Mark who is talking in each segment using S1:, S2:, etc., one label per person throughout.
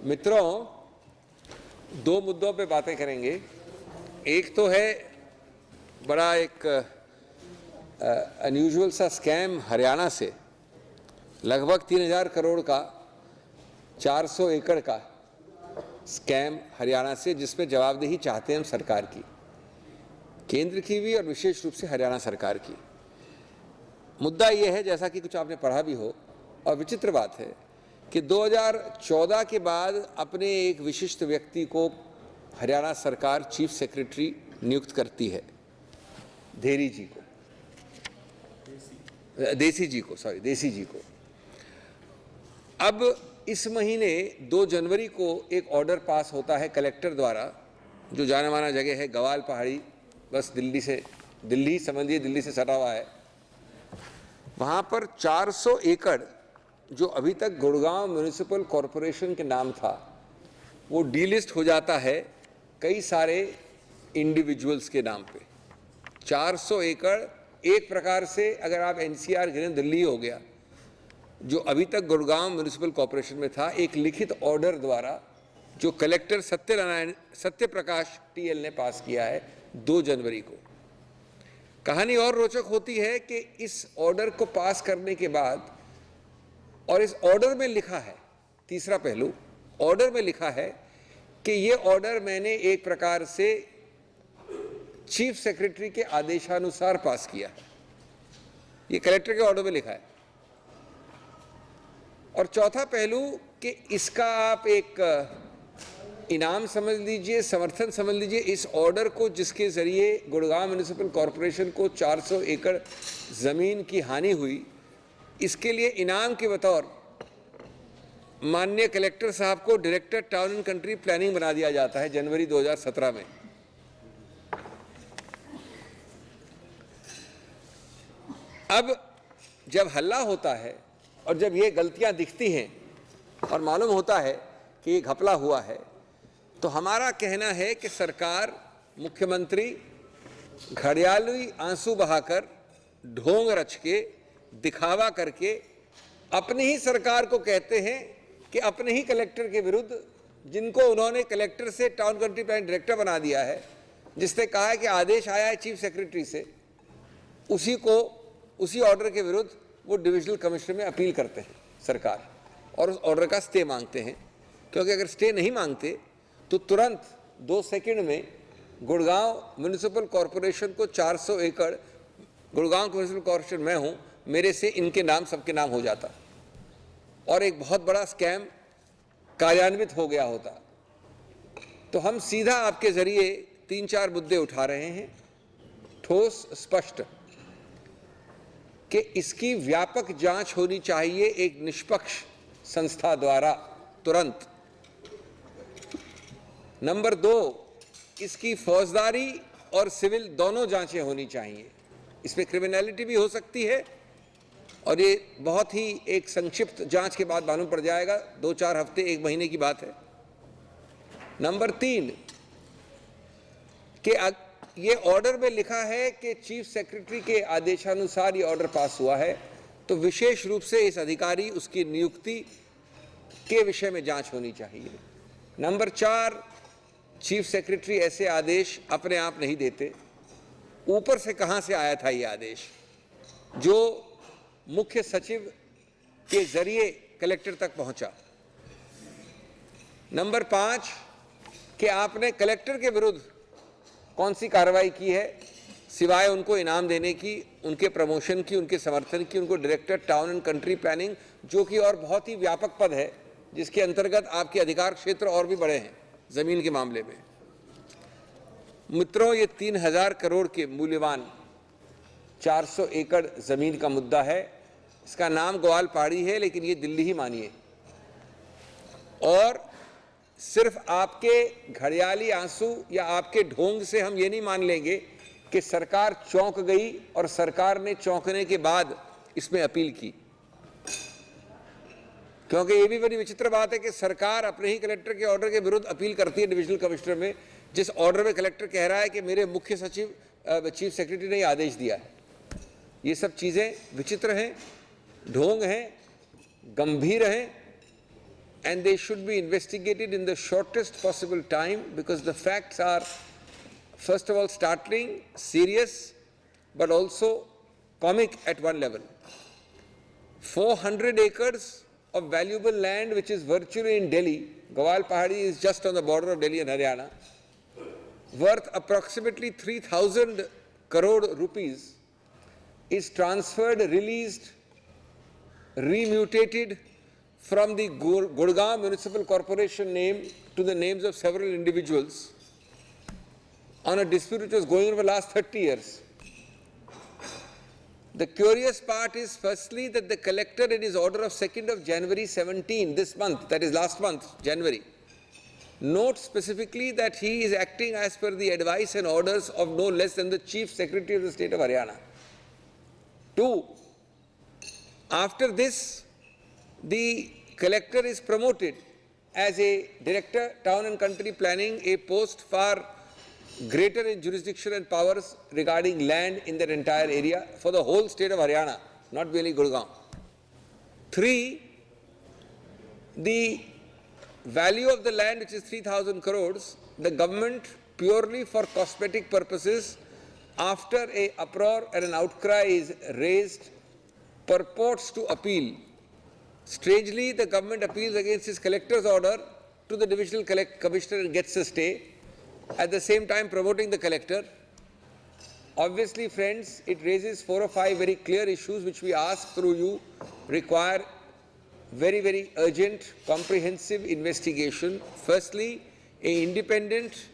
S1: मित्रों, दो मुद्दों पे बातें करेंगे। एक तो है बड़ा एक अनयूजुअल सा स्कैम हरियाणा से, लगभग 3000 करोड़ का 400 एकड़ का स्कैम हरियाणा से, जिसमें जवाबदेही चाहते हैं हम सरकार की, केंद्र की भी और विशेष रूप से हरियाणा सरकार की। मुद्दा यह है, जैसा कि कुछ आपने पढ़ा भी हो, और विचित्र बात है कि 2014 के बाद अपने एक विशिष्ट व्यक्ति को हरियाणा सरकार चीफ सेक्रेटरी नियुक्त करती है, देसी जी को। अब इस महीने 2 जनवरी को एक ऑर्डर पास होता है कलेक्टर द्वारा, जो जाना माना जगह है गवाल पहाड़ी, बस दिल्ली समझिए, दिल्ली से सटा हुआ है। वहाँ पर 400 एकड़ जो अभी तक गुड़गांव म्युनिसिपल कॉरपोरेशन के नाम था, वो डीलिस्ट हो जाता है कई सारे इंडिविजुअल्स के नाम पे। 400 एकड़ एक प्रकार से अगर आप एनसीआर गिनें, दिल्ली हो गया, जो अभी तक गुड़गांव म्युनिसिपल कॉरपोरेशन में था, एक लिखित ऑर्डर द्वारा जो कलेक्टर सत्यप्रकाश टीएल ने पास किया है 2 जनवरी को। कहानी और रोचक होती है कि इस ऑर्डर को पास करने के बाद, और इस ऑर्डर में लिखा है, तीसरा पहलू, ऑर्डर में लिखा है कि ये ऑर्डर मैंने एक प्रकार से चीफ सेक्रेटरी के आदेशानुसार पास किया है। ये कलेक्टर के ऑर्डर में लिखा है। और चौथा पहलू कि इसका आप एक इनाम समझ लीजिए, समर्थन समझ लीजिए इस ऑर्डर को, जिसके जरिए गुड़गांव म्युनिसिपल कॉरपोरेशन को 400 एकड़ जमीन की हानि हुई। इसके लिए इनाम के बतौर माननीय कलेक्टर साहब को director town and country planning बना दिया जाता है जनवरी 2017 में। अब जब हल्ला होता है और जब ये गलतियां दिखती हैं और मालूम होता है कि ये घपला हुआ है, तो हमारा कहना है कि सरकार, मुख्यमंत्री घड़ियाली आंसू बहाकर, ढोंग रच के, दिखावा करके अपनी ही सरकार को कहते हैं कि अपने ही कलेक्टर के विरुद्ध, जिनको उन्होंने कलेक्टर से टाउन कंट्री प्लान डायरेक्टर बना दिया है, जिसने कहा है कि आदेश आया है चीफ सेक्रेटरी से, उसी ऑर्डर के विरुद्ध वो डिविजनल कमिश्नर में अपील करते हैं सरकार, और उस ऑर्डर का स्टे मांगते हैं। क्योंकि अगर स्टे नहीं मांगते तो तुरंत 2 सेकंड में गुड़गांव म्युनिसिपल कॉरपोरेशन को 400 एकड़, गुड़गांव म्युनिसिपल कॉरपोरेशन मैं हूं, मेरे से इनके नाम सबके नाम हो जाता और एक बहुत बड़ा स्कैम कार्यान्वित हो गया होता। तो हम सीधा आपके जरिए 3-4 मुद्दे उठा रहे हैं, ठोस, स्पष्ट, कि इसकी व्यापक जांच होनी चाहिए एक निष्पक्ष संस्था द्वारा तुरंत। नंबर 2, इसकी फौजदारी और सिविल दोनों जांचें होनी चाहिए। इसमें क्रिमिनलिटी भी हो सकती है और ये बहुत ही एक संक्षिप्त जांच के बाद मालूम पड़ जाएगा, 2-4 हफ्ते, 1 महीने की बात है। नंबर 3, कि ये ऑर्डर में लिखा है कि चीफ सेक्रेटरी के आदेशानुसार ये ऑर्डर पास हुआ है, तो विशेष रूप से इस अधिकारी, उसकी नियुक्ति के विषय में जांच होनी चाहिए। नंबर 4, चीफ सेक्रेटरी ऐसे आदेश अपने आप नहीं देते, ऊपर से कहां से आया था ये आदेश, जो मुख्य सचिव के जरिए कलेक्टर तक पहुंचा। नंबर 5, कि आपने कलेक्टर के विरुद्ध कौन सी कार्रवाई की है, सिवाय उनको इनाम देने की, उनके प्रमोशन की, उनके समर्थन की, उनको director town and country planning, जो कि और बहुत ही व्यापक पद है, जिसके अंतर्गत आपके अधिकार क्षेत्र और भी बड़े हैं जमीन के मामले में। मित्रों, ये 3000 करोड़ के मूल्यवान 400 एकड़ जमीन का मुद्दा है। इसका नाम ग्वाल पहाड़ी है, लेकिन ये दिल्ली ही मानिए। और सिर्फ आपके घड़ियाली आंसू या आपके ढोंग से हम ये नहीं मान लेंगे कि सरकार चौंक गई और सरकार ने चौंकने के बाद इसमें अपील की। क्योंकि ये भी बड़ी विचित्र बात है कि सरकार अपने ही कलेक्टर के ऑर्डर के विरुद्ध अपील करती है डिविजनल कमिश्नर में, जिस ऑर्डर में कलेक्टर कह रहा है कि मेरे मुख्य सचिव चीफ सेक्रेटरी ने आदेश दिया है। ये सब चीज़ें विचित्र हैं, ढोंग हैं, गंभीर हैं and they should be investigated in the shortest possible time, because the facts are, first of all, startling, serious, but also comic at one level. 400 acres of valuable land which is virtually in Delhi, Gawal Pahadi is just on the border of Delhi and Haryana, worth approximately 3,000 crore rupees, is transferred, released, remutated from the Gurgaon Municipal Corporation name to the names of several individuals on a dispute which was going on for the last 30 years. The curious part is, firstly, that the collector in his order of 2nd of January 17, this month, that is last month, January, notes specifically that he is acting as per the advice and orders of no less than the Chief Secretary of the state of Haryana. 2. After this, the collector is promoted as a Director, Town and Country Planning, a post far greater in jurisdiction and powers regarding land in that entire area for the whole state of Haryana, not merely Gurgaon. 3. The value of the land, which is 3,000 crores, the government, purely for cosmetic purposes, after an uproar and an outcry is raised, purports to appeal. Strangely, the government appeals against his collector's order to the divisional commissioner and gets a stay, at the same time promoting the collector. Obviously, friends, it raises 4 or 5 very clear issues which we ask through you require very, very urgent, comprehensive investigation. Firstly, an independent,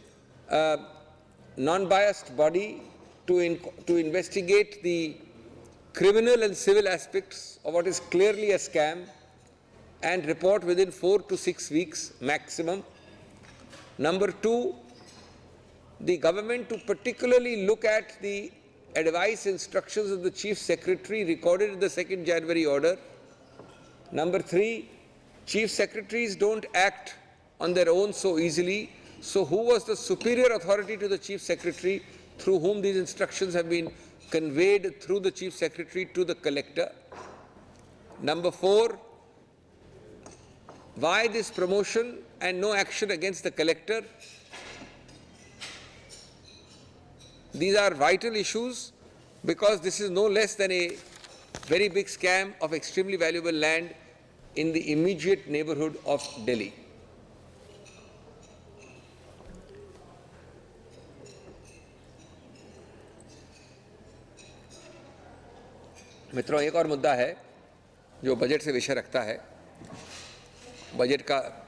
S1: non-biased body to investigate the criminal and civil aspects of what is clearly a scam and report within 4 to 6 weeks maximum. Number 2, the government to particularly look at the advice instructions of the Chief Secretary recorded in the 2nd January order. Number 3, Chief Secretaries don't act on their own so easily. So who was the superior authority to the Chief Secretary through whom these instructions have been conveyed through the Chief Secretary to the collector? Number 4, why this promotion and no action against the collector? These are vital issues because this is no less than a very big scam of extremely valuable land in the immediate neighborhood of Delhi. मित्रों, एक और मुद्दा है जो budget से विषय रखता है। बजट का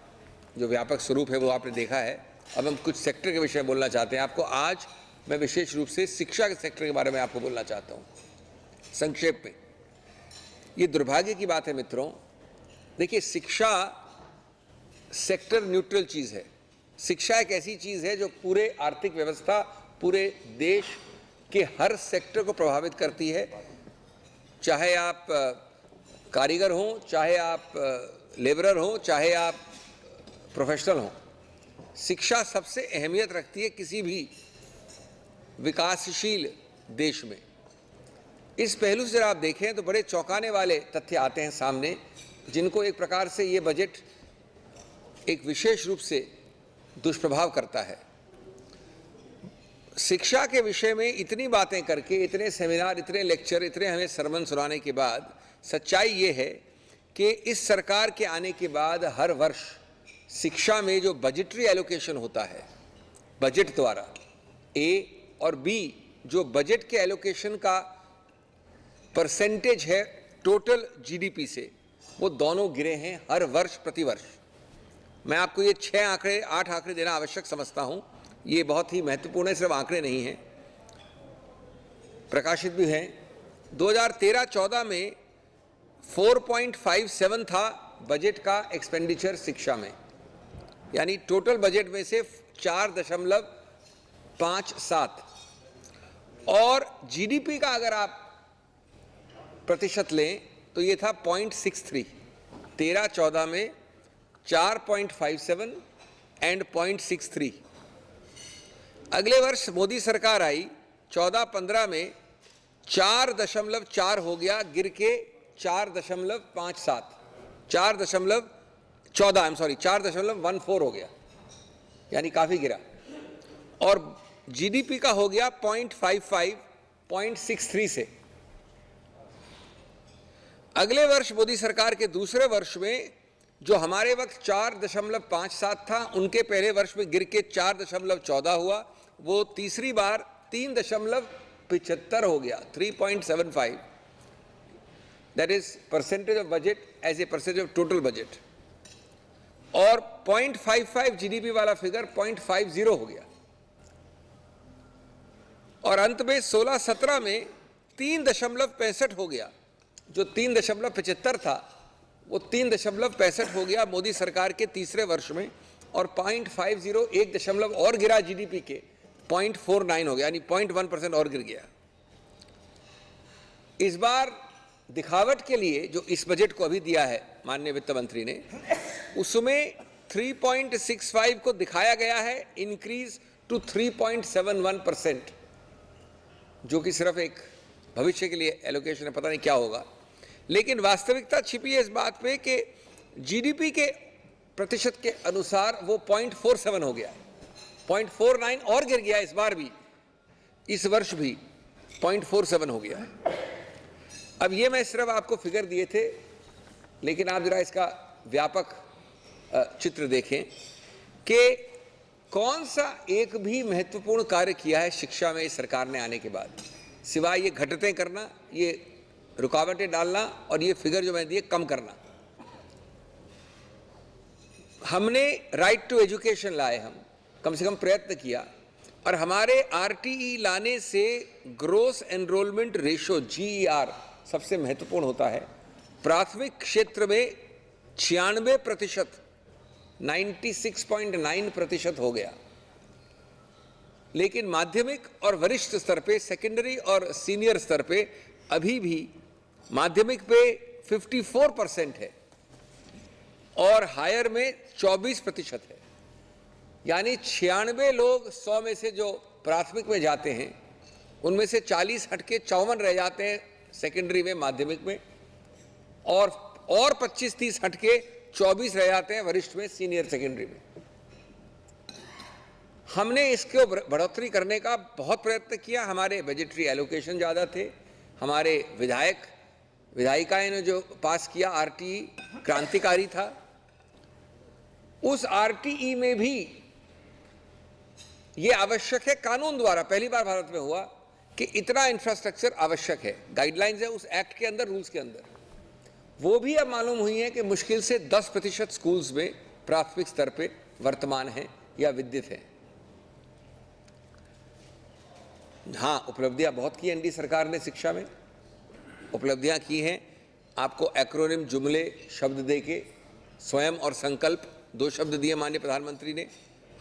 S1: जो व्यापक स्वरूप है वो आपने देखा है। अब हम कुछ सेक्टर के विषय में बोलना चाहते हैं। आपको आज मैं विशेष रूप से शिक्षा के सेक्टर के बारे में आपको बोलना चाहता हूँ संक्षेप में। ये दुर्भाग्य की बात है मित्रों, देखिए शिक्षा सेक्टर न्यूट्रल चीज़ है। शिक्षा एक ऐसी चीज़ है जो पूरे आर्थिक व्यवस्था, पूरे देश के हर सेक्टर को प्रभावित करती है। चाहे आप कारीगर हों, चाहे आप लेबरर हों, चाहे आप प्रोफेशनल हों, शिक्षा सबसे अहमियत रखती है किसी भी विकासशील देश में। इस पहलू से जब आप देखें तो बड़े चौंकाने वाले तथ्य आते हैं सामने, जिनको एक प्रकार से ये बजट एक विशेष रूप से दुष्प्रभाव करता है। शिक्षा के विषय में इतनी बातें करके, इतने सेमिनार, इतने लेक्चर, इतने हमें सरमन सुनाने के बाद सच्चाई ये है कि इस सरकार के आने के बाद हर वर्ष शिक्षा में जो बजटरी एलोकेशन होता है बजट द्वारा, ए और बी, जो बजट के एलोकेशन का परसेंटेज है टोटल जीडीपी से, वो दोनों गिरे हैं हर वर्ष प्रति वर्ष। मैं आपको ये 6 आंकड़े, 8 आंकड़े देना आवश्यक समझता हूँ। ये बहुत ही महत्वपूर्ण है, सिर्फ आंकड़े नहीं हैं, प्रकाशित भी हैं। 2013-14 में 4.57 था बजट का एक्सपेंडिचर शिक्षा में, यानी टोटल बजट में से 4.57, और जीडीपी का अगर आप प्रतिशत लें तो ये था 0.63। 13-14 में 4.57 एंड 0.63। अगले वर्ष मोदी सरकार आई 14-15 में 4.4 हो गया, गिर के 4.57, 14 4.14 हो गया, यानी काफी गिरा। और जीडीपी का हो गया 0.55 0.63 से। अगले वर्ष मोदी सरकार के दूसरे वर्ष में जो हमारे वक्त 4.57 था, उनके पहले वर्ष में गिर के 4.14 हुआ, वो तीसरी बार 3.75 हो गया, 3.75। That is percentage of budget as a percentage of total budget. और 0.55 जीडीपी वाला फिगर 0.50 हो गया। और अंत में 16-17 में 3.65 हो गया। जो 3.75 था वो 3.65 हो गया मोदी सरकार के तीसरे वर्ष में। और 0.50 1 दशमलव और गिरा जीडीपी के, 0.49 हो गया, यानी 0.1% और गिर गया। इस बार दिखावट के लिए जो इस बजट को अभी दिया है माननीय वित्त मंत्री ने, उसमें 3.65 को दिखाया गया है इंक्रीज टू 3.71%, जो कि सिर्फ एक भविष्य के लिए एलोकेशन है, पता नहीं क्या होगा। लेकिन वास्तविकता छिपी है इस बात पे कि जीडीपी के प्रतिशत के अनुसार वो 0.47 हो गया, 0.49 और गिर गया इस बार भी, इस वर्ष भी 0.47 हो गया। अब ये मैं सिर्फ आपको फिगर दिए थे, लेकिन आप जरा इसका व्यापक चित्र देखें कि कौन सा एक भी महत्वपूर्ण कार्य किया है शिक्षा में इस सरकार ने आने के बाद, सिवाय ये घटतें करना, ये रुकावटें डालना और ये फिगर जो मैंने दिए कम करना। हमने राइट टू एजुकेशन लाए, हम कम से कम प्रयत्न किया। और हमारे आरटीई लाने से ग्रोस एनरोलमेंट रेशो GER सबसे महत्वपूर्ण होता है। प्राथमिक क्षेत्र में 96%, 96.9% हो गया। लेकिन माध्यमिक और वरिष्ठ स्तर पे, सेकेंडरी और सीनियर स्तर पे अभी भी माध्यमिक पे 54% है और हायर में 24% है। यानी 96 लोग 100 में से जो प्राथमिक में जाते हैं, उनमें से 40 हटके 54 रह जाते हैं सेकेंडरी में, माध्यमिक में, और 25-30 हटके 24 रह जाते हैं वरिष्ठ में, सीनियर सेकेंडरी में। हमने इसको बढ़ोतरी करने का बहुत प्रयत्न किया। हमारे बजटरी एलोकेशन ज़्यादा थे, हमारे विधायिकाएं ने जो पास किया आरटीई क्रांतिकारी था। उस आरटीई में भी ये आवश्यक है, कानून द्वारा पहली बार भारत में हुआ कि इतना इंफ्रास्ट्रक्चर आवश्यक है। गाइडलाइंस है उस एक्ट के अंदर, रूल्स के अंदर। वो भी अब मालूम हुई है कि मुश्किल से 10% स्कूल्स में प्राथमिक स्तर पे वर्तमान हैं या विद्युत हैं। हाँ, उपलब्धियां बहुत की एनडीए सरकार ने शिक्षा में, उपलब्धियां की हैं। आपको एक्रोनिम जुमले शब्द देके स्वयं और संकल्प 2 शब्द दिए माननीय प्रधानमंत्री ने।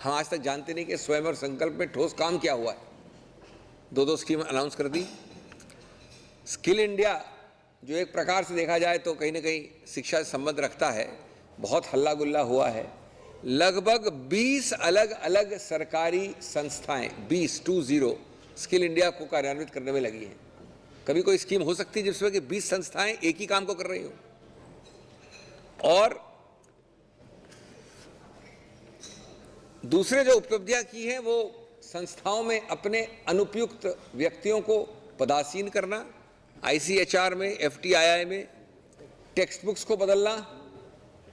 S1: हम आज तक जानते नहीं कि स्वयं और संकल्प में ठोस काम क्या हुआ है। 2 स्कीम अनाउंस कर दी। स्किल इंडिया, जो एक प्रकार से देखा जाए तो कहीं ना कहीं शिक्षा से संबंध रखता है, बहुत हल्ला गुल्ला हुआ है। लगभग 20 अलग अलग सरकारी संस्थाएं, 20 स्किल इंडिया को कार्यान्वित करने में लगी हैं। कभी कोई स्कीम हो सकती है जिसमें कि 20 संस्थाएं एक ही काम को कर रही हो। और दूसरे जो उपलब्धियां की हैं वो संस्थाओं में अपने अनुपयुक्त व्यक्तियों को पदासीन करना, ICHR में, FTII में टेक्स्ट बुक्स को बदलना,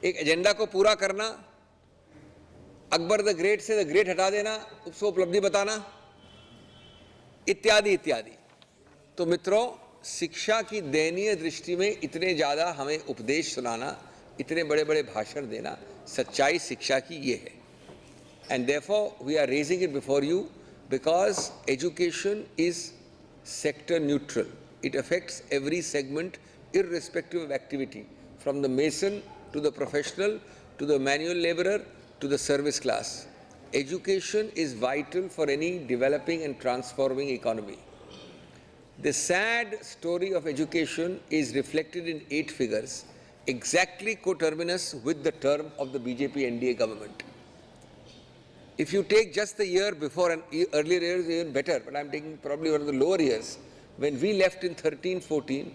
S1: एक एजेंडा को पूरा करना, अकबर द ग्रेट से द ग्रेट हटा देना, उसको उपलब्धि बताना, इत्यादि इत्यादि। तो मित्रों, शिक्षा की दयनीय दृष्टि में इतने ज़्यादा हमें उपदेश सुनाना, इतने बड़े बड़े भाषण देना, सच्चाई शिक्षा की ये है। And therefore we are raising it before you because education is sector neutral. It affects every segment irrespective of activity, from the mason to the professional to the manual laborer to the service class. Education is vital for any developing and transforming economy. The sad story of education is reflected in 8 figures, exactly coterminous with the term of the BJP NDA government. If you take just the year before, and earlier years even better, but I'm taking probably one of the lower years, when we left in 13-14,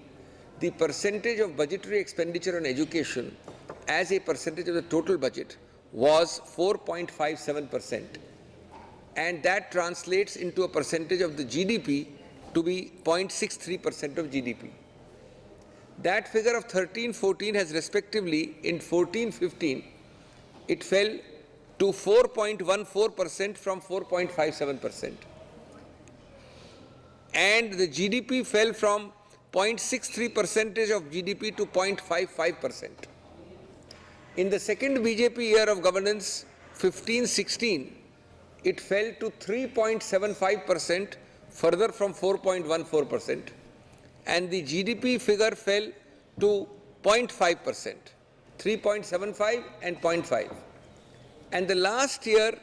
S1: the percentage of budgetary expenditure on education as a percentage of the total budget was 4.57%, and that translates into a percentage of the GDP to be 0.63% of GDP. That figure of 13-14 has respectively, in 14-15, it fell to 4.14% from 4.57%. And the GDP fell from 0.63% of GDP to 0.55%. In the second BJP year of governance, 15-16, it fell to 3.75%, further from 4.14%, and the GDP figure fell to 0.5%, 3.75 and 0.5. And the last year,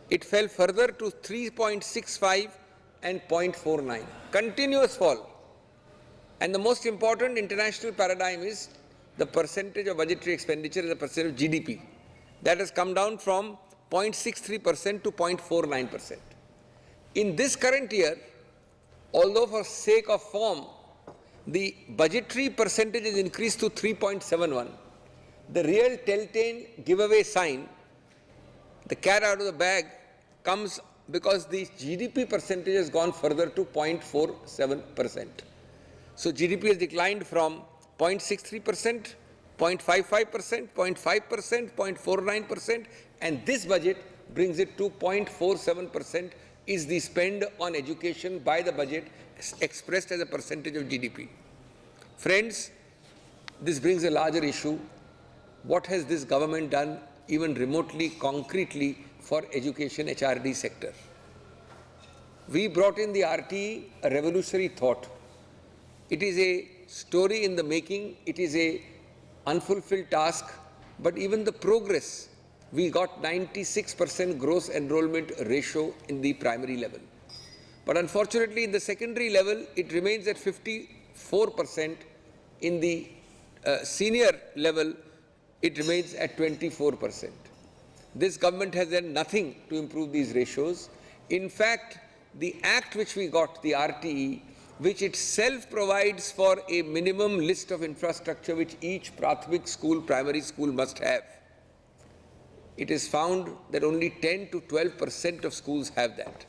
S1: it fell further to 3.65 and 0.49, continuous fall. And the most important international paradigm is the percentage of budgetary expenditure as a percent of GDP. That has come down from 0.63% to 0.49%. In this current year, although for sake of form, the budgetary percentage is increased to 3.71, the real telltale giveaway sign, the cat out of the bag, comes because the GDP percentage has gone further to 0.47%. So GDP has declined from 0.63%, 0.55%, 0.5%, 0.49%, and this budget brings it to 0.47% is the spend on education by the budget expressed as a percentage of GDP. Friends, this brings a larger issue. What has this government done even remotely, concretely for education HRD sector? We brought in the RTE, a revolutionary thought. It is a story in the making, it is a unfulfilled task, but even the progress, we got 96% gross enrollment ratio in the primary level. But unfortunately, in the secondary level, it remains at 54%. In the senior level, it remains at 24%. This government has done nothing to improve these ratios. In fact, the act which we got, the RTE, which itself provides for a minimum list of infrastructure which each Prathmik school, primary school must have, it is found that only 10 to 12% of schools have that.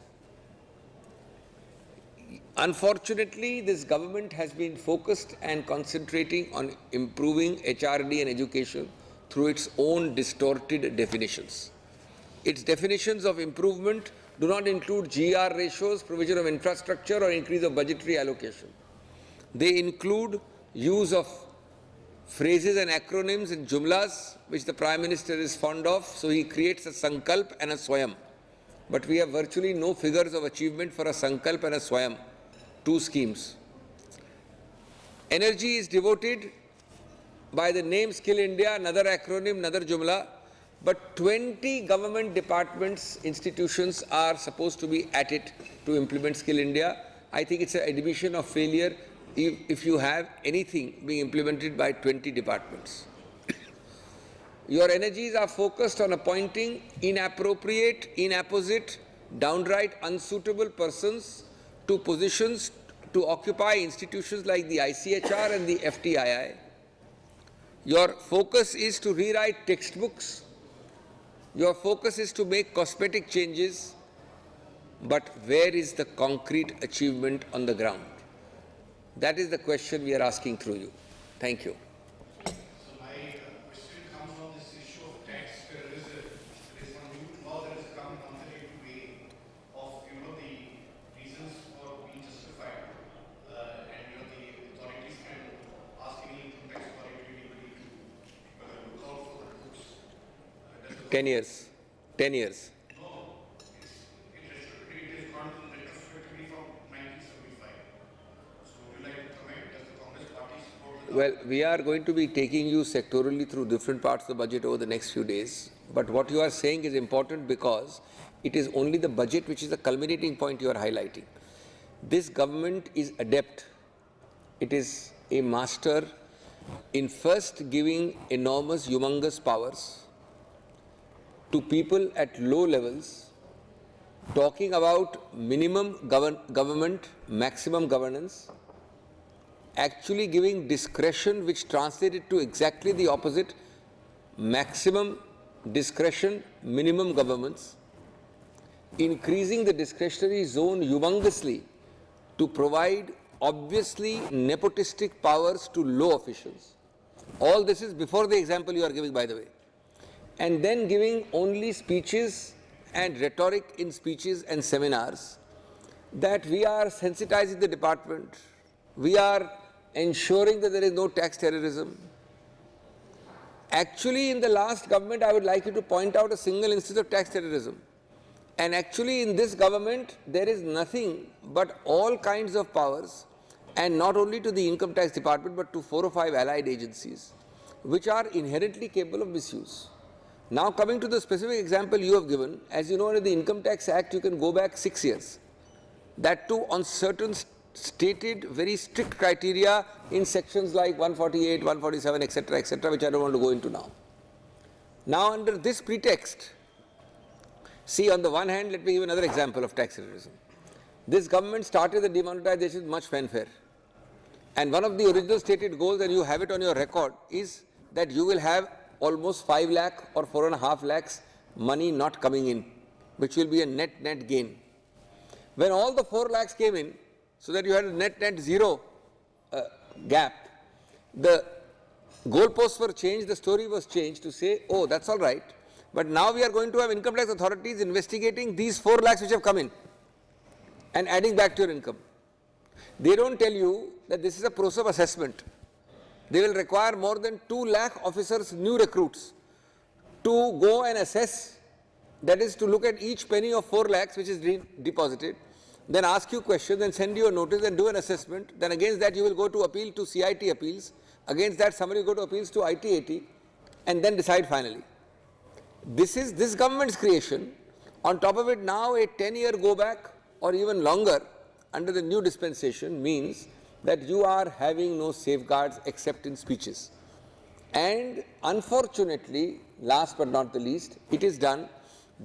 S1: Unfortunately, this government has been focused and concentrating on improving HRD and education through its own distorted definitions. Its definitions of improvement do not include GR ratios, provision of infrastructure, or increase of budgetary allocation. They include use of phrases and acronyms and jumlas, which the Prime Minister is fond of, so he creates a Sankalp and a Swayam. But we have virtually no figures of achievement for a Sankalp and a Swayam, two schemes. Energy is devoted by the name Skill India, another acronym, another jumla, but 20 government departments, institutions are supposed to be at it to implement Skill India. I think it's an admission of failure if you have anything being implemented by 20 departments. Your energies are focused on appointing inappropriate, inapposite, downright unsuitable persons to positions to occupy institutions like the ICHR and the FTII. Your focus is to rewrite textbooks. Your focus is to make cosmetic changes. But where is the concrete achievement on the ground? That is the question we are asking through you. Thank you.
S2: So my question comes on this issue of tax terrorism. There is some new law that has come on the way of the reasons for being justified, and the authorities can ask any income tax authority to look out for the books.
S1: 10 years. 10 years.
S2: No, it is gone retrospectively from 1975. So would you like to comment? Does the Congress party support the
S1: Well, we are going to be taking you sectorally through different parts of the budget over the next few days. But what you are saying is important because it is only the budget which is the culminating point you are highlighting. This government is adept. It is a master in first giving enormous, humongous powers to people at low levels, talking about minimum government, maximum governance, actually giving discretion which translated to exactly the opposite, maximum discretion, minimum governments, increasing the discretionary zone humongously to provide obviously nepotistic powers to low officials. All this is before the example you are giving, by the way. And then giving only speeches and rhetoric in speeches and seminars that we are sensitizing the department, we are ensuring that there is no tax terrorism. Actually, in the last government, I would like you to point out a single instance of tax terrorism. And actually, in this government, there is nothing but all kinds of powers, and not only to the income tax department, but to 4 or 5 allied agencies, which are inherently capable of misuse. Now, coming to the specific example you have given, as you know, under the Income Tax Act, you can go back 6 years. That too on certain stated very strict criteria in sections like 148, 147, etc., which I don't want to go into now. Now, under this pretext, see, on the one hand, let me give another example of tax terrorism. This government started the demonetization with much fanfare. And one of the original stated goals, and you have it on your record, is that you will have almost 5 lakh or 4.5 lakhs money not coming in, which will be a net gain. When all the 4 lakhs came in, so that you had a net zero gap, the goalposts were changed, the story was changed to say, oh, that's all right, but now we are going to have income tax authorities investigating these 4 lakhs which have come in and adding back to your income. They don't tell you that this is a process of assessment. They will require more than 2 lakh officers, new recruits, to go and assess, that is to look at each penny of 4 lakhs which is deposited, then ask you questions, then send you a notice and do an assessment. Then against that you will go to appeal to CIT appeals. Against that somebody will go to appeals to ITAT and then decide finally. This is this government's creation. On top of it now a 10-year go back or even longer under the new dispensation means that you are having no safeguards except in speeches. And unfortunately, last but not the least, it is done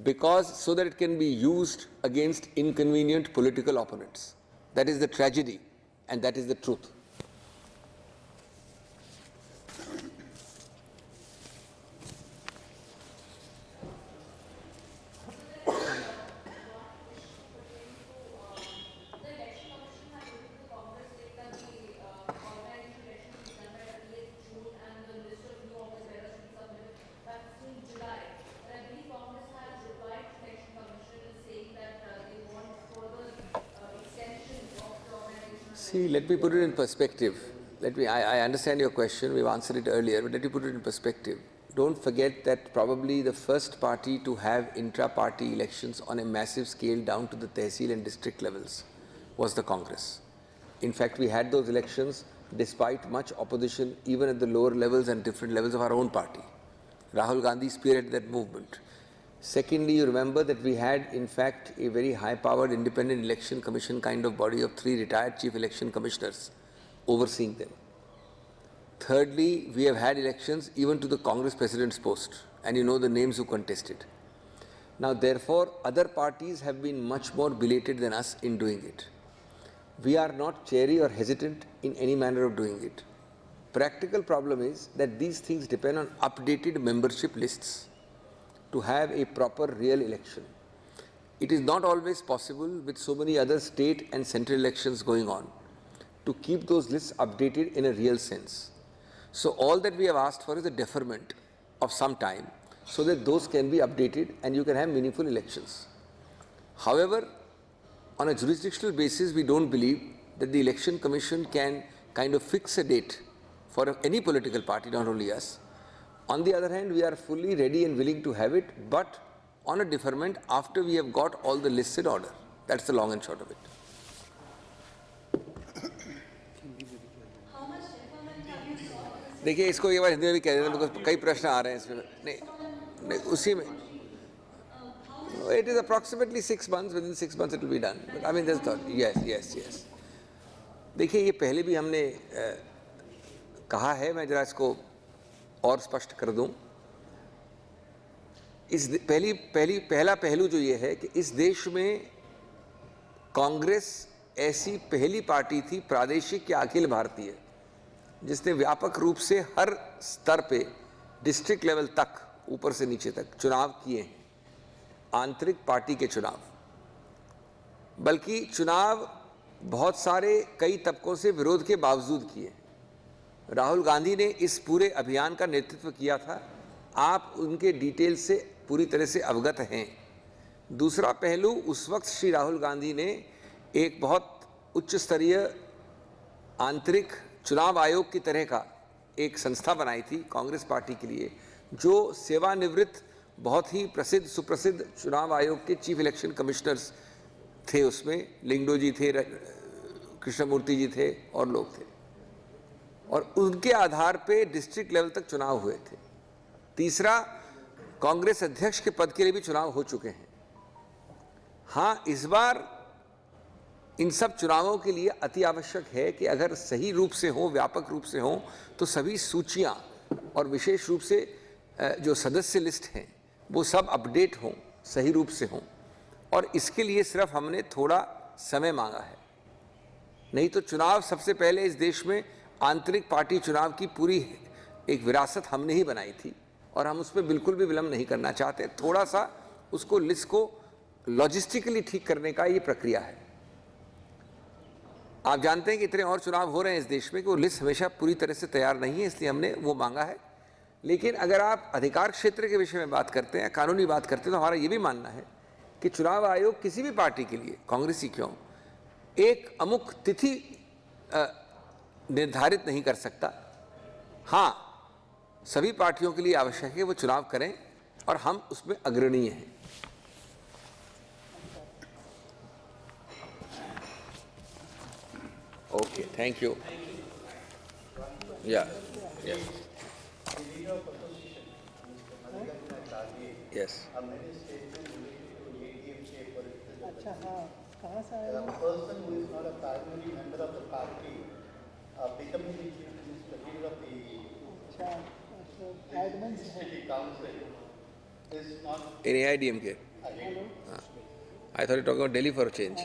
S1: because so that it can be used against inconvenient political opponents. That is the tragedy and that is the truth. See, let me put it in perspective. I understand your question, we've answered it earlier, but let me put it in perspective. Don't forget that probably the first party to have intra-party elections on a massive scale down to the tehsil and district levels was the Congress. In fact, we had those elections despite much opposition even at the lower levels and different levels of our own party. Rahul Gandhi spearheaded that movement. Secondly, you remember that we had, in fact, a very high-powered independent election commission kind of body of 3 retired chief election commissioners overseeing them. Thirdly, we have had elections even to the Congress president's post, and you know the names who contested. Now, therefore, other parties have been much more belated than us in doing it. We are not chary or hesitant in any manner of doing it. Practical problem is that these things depend on updated membership lists to have a proper real election. It is not always possible with so many other state and central elections going on to keep those lists updated in a real sense. So all that we have asked for is a deferment of some time so that those can be updated and you can have meaningful elections. However, on a jurisdictional basis, we don't believe that the Election Commission can kind of fix a date for any political party, not only us. On the other hand, we are fully ready and willing to have it, but on a deferment after we have got all the lists in order. That's the long and short of it. देखिए इसको ये बार हिंदी में भी कह देते हैं because कई प्रश्न आ रहे हैं इसमें नहीं उसी में it is approximately 6 months. Within 6 months it will be done. But I mean, there's thought. Yes. देखिए ये पहले भी हमने कहा है, मैं जरा इसको और स्पष्ट कर दूं. इस पहला पहलू जो ये है कि इस देश में कांग्रेस ऐसी पहली पार्टी थी प्रादेशिक या अखिल भारतीय जिसने व्यापक रूप से हर स्तर पे डिस्ट्रिक्ट लेवल तक ऊपर से नीचे तक चुनाव किए हैं, आंतरिक पार्टी के चुनाव। बल्कि चुनाव बहुत सारे कई तबकों से विरोध के बावजूद किए। राहुल गांधी ने इस पूरे अभियान का नेतृत्व किया था, आप उनके डिटेल से पूरी तरह से अवगत हैं। दूसरा पहलू, उस वक्त श्री राहुल गांधी ने एक बहुत उच्च स्तरीय आंतरिक चुनाव आयोग की तरह का एक संस्था बनाई थी कांग्रेस पार्टी के लिए, जो सेवानिवृत्त बहुत ही प्रसिद्ध सुप्रसिद्ध चुनाव आयोग के चीफ इलेक्शन कमिश्नर्स थे। उसमें लिंगडो जी थे, कृष्णमूर्ति जी थे और लोग थे, और उनके आधार पे डिस्ट्रिक्ट लेवल तक चुनाव हुए थे। तीसरा, कांग्रेस अध्यक्ष के पद के लिए भी चुनाव हो चुके हैं। हाँ, इस बार इन सब चुनावों के लिए अति आवश्यक है कि अगर सही रूप से हो, व्यापक रूप से हो, तो सभी सूचियां और विशेष रूप से जो सदस्य लिस्ट हैं वो सब अपडेट हों, सही रूप से हों। और इसके लिए सिर्फ हमने थोड़ा समय मांगा है। नहीं तो चुनाव सबसे पहले इस देश में आंतरिक पार्टी चुनाव की पूरी एक विरासत हमने ही बनाई थी, और हम उसमें बिल्कुल भी विलंब नहीं करना चाहते। थोड़ा सा उसको लिस्ट को लॉजिस्टिकली ठीक करने का ये प्रक्रिया है। आप जानते हैं कि इतने और चुनाव हो रहे हैं इस देश में कि वो लिस्ट हमेशा पूरी तरह से तैयार नहीं है, इसलिए हमने वो मांगा है। लेकिन अगर आप अधिकार क्षेत्र के विषय में बात करते हैं, कानूनी बात करते हैं, तो हमारा ये भी मानना है कि चुनाव आयोग किसी भी पार्टी के लिए, कांग्रेस ही क्यों, एक अमुक तिथि निर्धारित नहीं कर सकता। हाँ, सभी पार्टियों के लिए आवश्यक है वो चुनाव करें, और हम उसमें अग्रणीय हैं। Okay, thank you. या यस,
S3: अच्छा, हाँ, कहाँ से आया?
S4: person who is not a primary member of the party becoming the chief minister, leader of the
S3: अच्छा, एडमिन है।
S4: city council is not
S1: in AIDMK.
S3: Hello,
S1: I thought you were talking about Delhi for a change.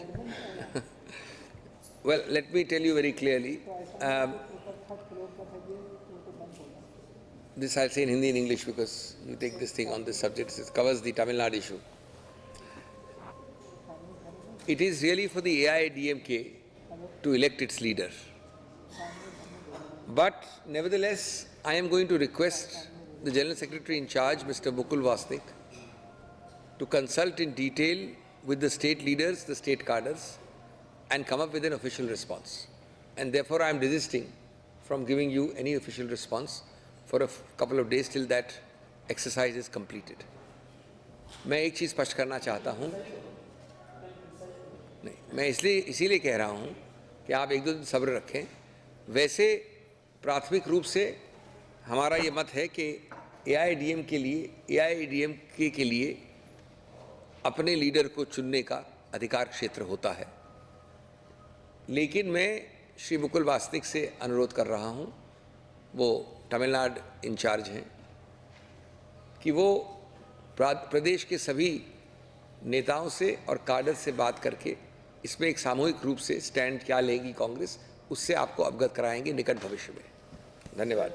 S1: Well, let me tell you very clearly.
S3: तो ऐसा ऊपर third floor पर है, ये तो बंद होगा।
S1: This I'll say in Hindi and English because you take this thing on this subject. It covers the Tamil Nadu issue. It is really for the AIADMK to elect its leader. But nevertheless, I am going to request the General Secretary in charge, Mr. Mukul Vasnik, to consult in detail with the state leaders, the state cadres, and come up with an official response. And therefore, I am desisting from giving you any official response for a couple of days till that exercise is completed. मैं एक चीज़ स्पष्ट करना चाहता हूँ, नहीं, मैं इसीलिए कह रहा हूँ कि आप एक दो दिन सब्र रखें। वैसे प्राथमिक रूप से हमारा ये मत है कि AIADMK के लिए अपने लीडर को चुनने का अधिकार क्षेत्र होता है। लेकिन मैं श्री मुकुल वासनिक से अनुरोध कर रहा हूँ, वो तमिलनाडु इंचार्ज हैं, कि वो प्रदेश के सभी नेताओं से और काडर से बात करके इसमें एक सामूहिक रूप से स्टैंड क्या लेगी कांग्रेस, उससे आपको अवगत कराएंगे निकट भविष्य में। धन्यवाद।